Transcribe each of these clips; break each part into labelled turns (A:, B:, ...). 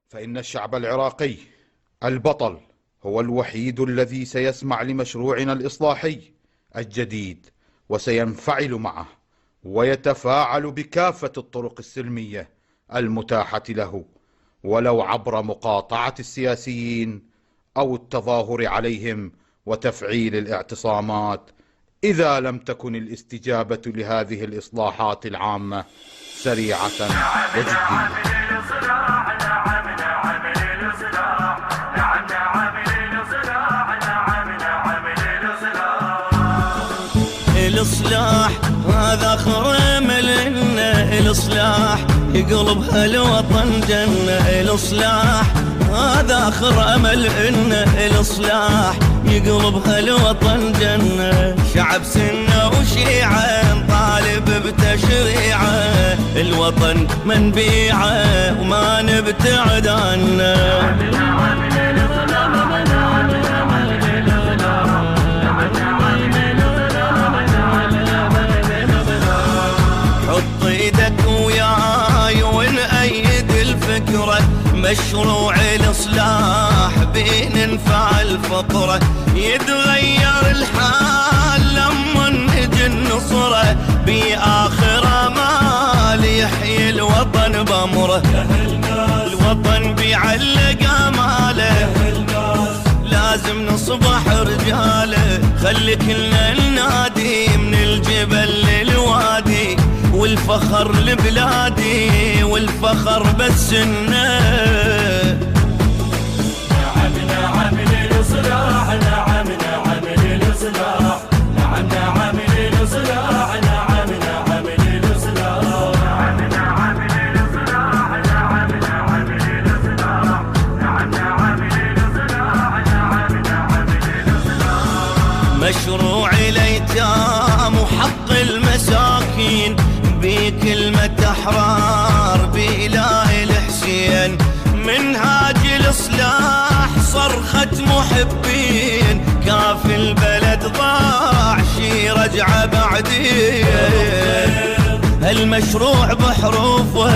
A: فإن الشعب العراقي البطل هو الوحيد الذي سيسمع لمشروعنا الإصلاحي الجديد وسينفعل معه ويتفاعل بكافة الطرق السلمية المتاحة له، ولو عبر مقاطعة السياسيين أو التظاهر عليهم وتفعيل الاعتصامات، إذا لم تكن الاستجابة لهذه الإصلاحات العامة سريعة وجدية.
B: الإصلاح هذا خرملنا، الإصلاح يقلب هالوطن جنة، الإصلاح هذا آخر أمل إنه، الإصلاح يقلب هالوطن جنة. شعب سنة وشيعة نطالب بتشريعه، الوطن منبيعه وما نبتعد عنه. حط ايدك وياي ونأيد الفكرة، مشروع الإصلاح بننفع الفقرة، يتغير الحال لما نجي النصرة، بآخر مال يحيي الوطن بأمره، الوطن بيعلق آماله، لازم نصبح رجاله، خلي كلنا ننادي من الجبل للوادي، والفخر لبلادي والفخر بس إنه
C: نعم الإصلاح، نعم الإصلاح، نعم الإصلاح، نعم الإصلاح،
B: مشروع الأيتام وحق المساكين، بكلمة أحرار بإله الحسين، منهاج الإصلاح صرخة محبين، كاف البلد ضاع شي رجع بعدين، هالمشروع بحروفه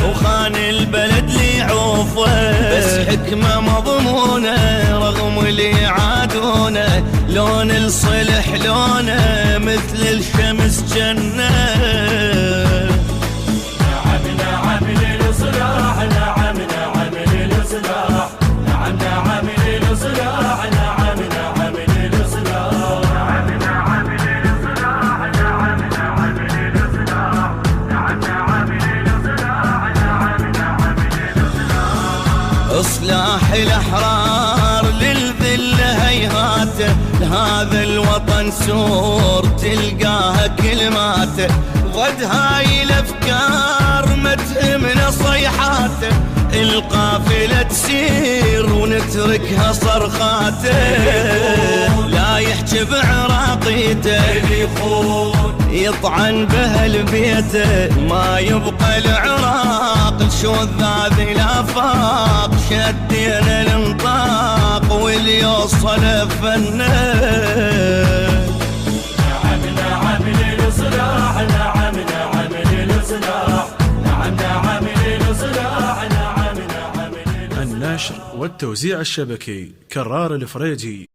B: وخان البلد ليعوفه، بس حكمة مضمونة رغم اللي يعادونه، لون الصلح لونه مثل الشمس جنة.
C: نعم الإصلاح، نعم الإصلاح، نعم الإصلاح، نعم
B: إصلاح الأحرار للذل هيهاته، لهذا الوطن سور تلقاها كلماته، ضد هاي الأفكار ما تهمنا صيحاته، القافلة تسير ونتركها صرخاته، لا يحكي بعراقيته يطعن بأهل بيته، ما يبقى العراق الشذاذ الآفاق، شدينا الانطاق واللي يوصل فنه.
C: نعم الإصلاح، نعم الإصلاح، نعم الإصلاح، نعم
D: النشر والتوزيع الشبكي كرار الفريجي.